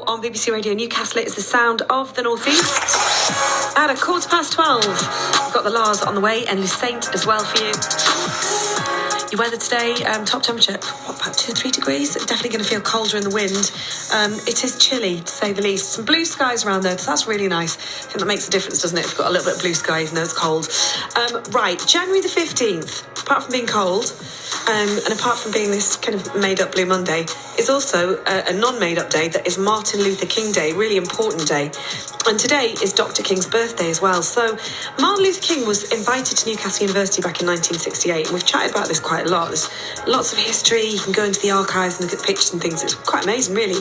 on BBC Radio Newcastle. It's the sound of the North East. At 12:15, we've got the Lars on the way and Lucent as well for you. Your weather today, top temperature, about 2 or 3 degrees. Definitely going to feel colder in the wind. It is chilly, to say the least. Some blue skies around there, so that's really nice. I think that makes a difference, doesn't it? If you've got a little bit of blue sky, even though it's cold. Right, January the 15th, apart from being cold, and apart from being this kind of made-up Blue Monday, is also a non-made-up day that is Martin Luther King Day, really important day. And today is Dr. King's birthday as well. So Martin Luther King was invited to Newcastle University back in 1968, and we've chatted about this quite a lot. There's lots of history. You can go into the archives and look at pictures and things. It's quite amazing, really.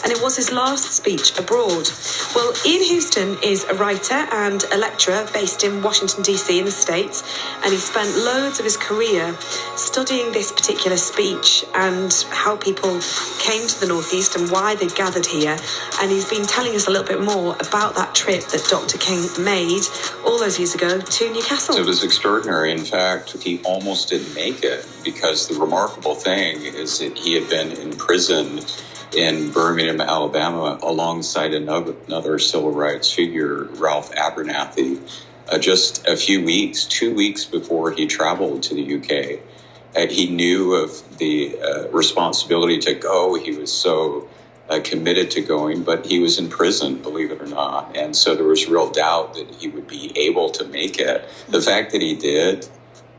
And it was his last speech abroad. Well, Ian Houston is a writer and a lecturer based in Washington, D.C. in the States, and he spent loads of his career studying this particular speech and how people came to the Northeast and why they gathered here. And he's been telling us a little bit more about that trip that Dr. King made all those years ago to Newcastle. It was extraordinary. In fact, he almost didn't make it, because the remarkable thing is that he had been in prison in Birmingham, Alabama, alongside another civil rights figure, Ralph Abernathy, just a few weeks, 2 weeks before he traveled to the UK. He knew of the responsibility to go. He was so committed to going, but he was in prison, believe it or not. And so there was real doubt that he would be able to make it. The fact that he did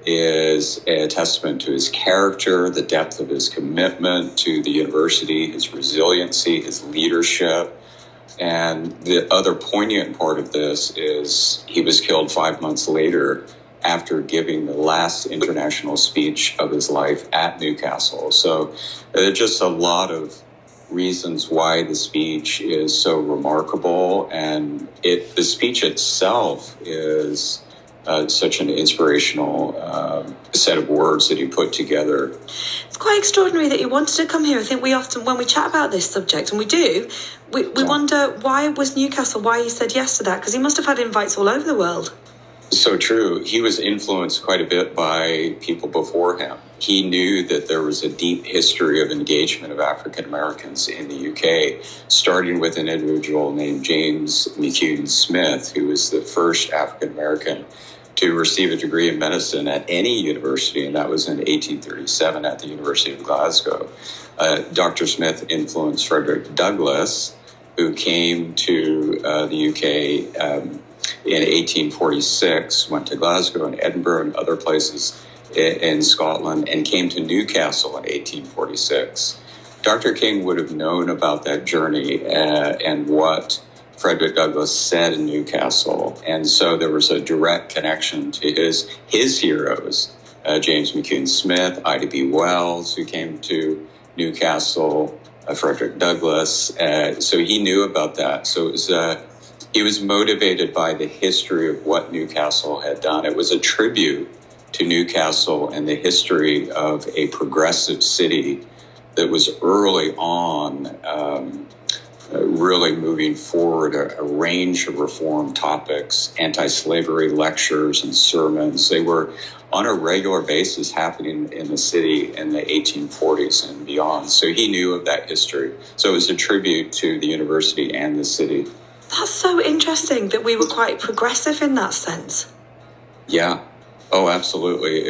is a testament to his character, the depth of his commitment to the university, his resiliency, his leadership. And the other poignant part of this is he was killed 5 months later after giving the last international speech of his life at Newcastle. So there are just a lot of reasons why the speech is so remarkable, and the speech itself is such an inspirational set of words that he put together. It's quite extraordinary that you wanted to come here. I think we often, when we chat about this subject, and we do, we wonder why was Newcastle, why he said yes to that, because he must have had invites all over the world. So true. He was influenced quite a bit by people before him. He knew that there was a deep history of engagement of African Americans in the UK, starting with an individual named James McCune Smith, who was the first African American to receive a degree in medicine at any university, and that was in 1837 at the University of Glasgow. Dr. Smith influenced Frederick Douglass, who came to the UK in 1846, went to Glasgow and Edinburgh and other places in Scotland, and came to Newcastle in 1846. Dr. King would have known about that journey and what Frederick Douglass said in Newcastle. And so there was a direct connection to his heroes, James McCune Smith, Ida B. Wells, who came to Newcastle, Frederick Douglass. So he knew about that. So it was he was motivated by the history of what Newcastle had done. It was a tribute to Newcastle and the history of a progressive city that was early on really moving forward a range of reform topics, anti-slavery lectures and sermons. They were on a regular basis happening in the city in the 1840s and beyond. So he knew of that history. So it was a tribute to the university and the city. That's so interesting that we were quite progressive in that sense. Yeah. Oh, absolutely.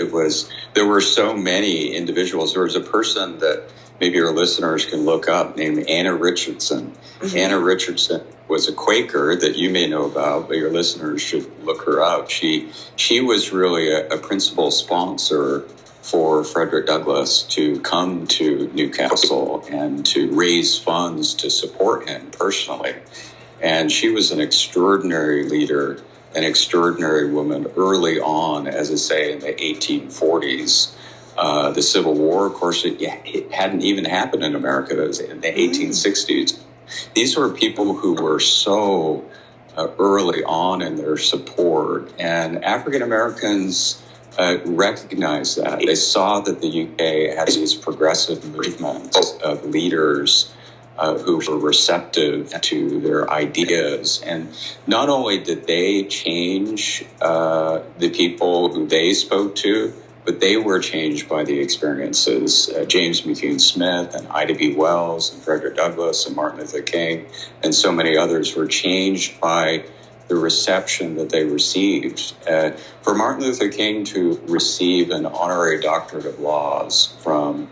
There were so many individuals. There was a person that maybe your listeners can look up named Anna Richardson. Mm-hmm. Anna Richardson was a Quaker that you may know about, but your listeners should look her up. She was really a principal sponsor for Frederick Douglass to come to Newcastle and to raise funds to support him personally. And she was an extraordinary leader, an extraordinary woman early on, as I say, in the 1840s. The Civil War, of course, it hadn't even happened in America. It was in the 1860s. These were people who were so early on in their support. And African Americans recognized that. They saw that the UK had these progressive movements of leaders who were receptive to their ideas. And not only did they change the people who they spoke to, but they were changed by the experiences. James McCune Smith and Ida B. Wells and Frederick Douglass and Martin Luther King and so many others were changed by the reception that they received. For Martin Luther King to receive an honorary doctorate of laws from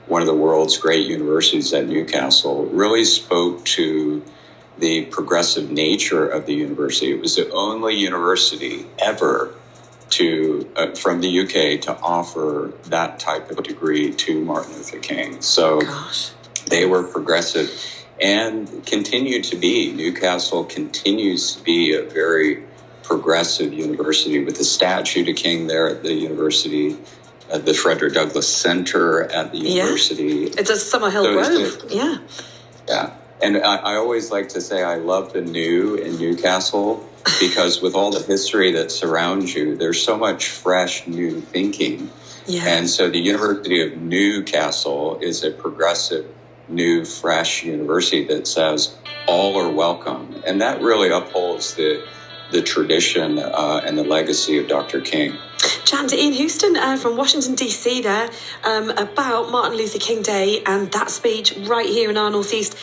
one of the world's great universities at Newcastle really spoke to the progressive nature of the university. It was the only university ever from the UK to offer that type of degree to Martin Luther King. So they were progressive and continue to be. Newcastle continues to be a very progressive university with the statue to King there at the university, the Frederick Douglass Center at the university. It's a Summerhill Grove. Yeah. And I always like to say I love the new in Newcastle because with all the history that surrounds you, there's so much fresh, new thinking. Yeah. And so the University of Newcastle is a progressive, new, fresh university that says all are welcome. And that really upholds the tradition and the legacy of Dr. King. Chatting to Ian Houston from Washington, D.C. there about Martin Luther King Day and that speech right here in our Northeast.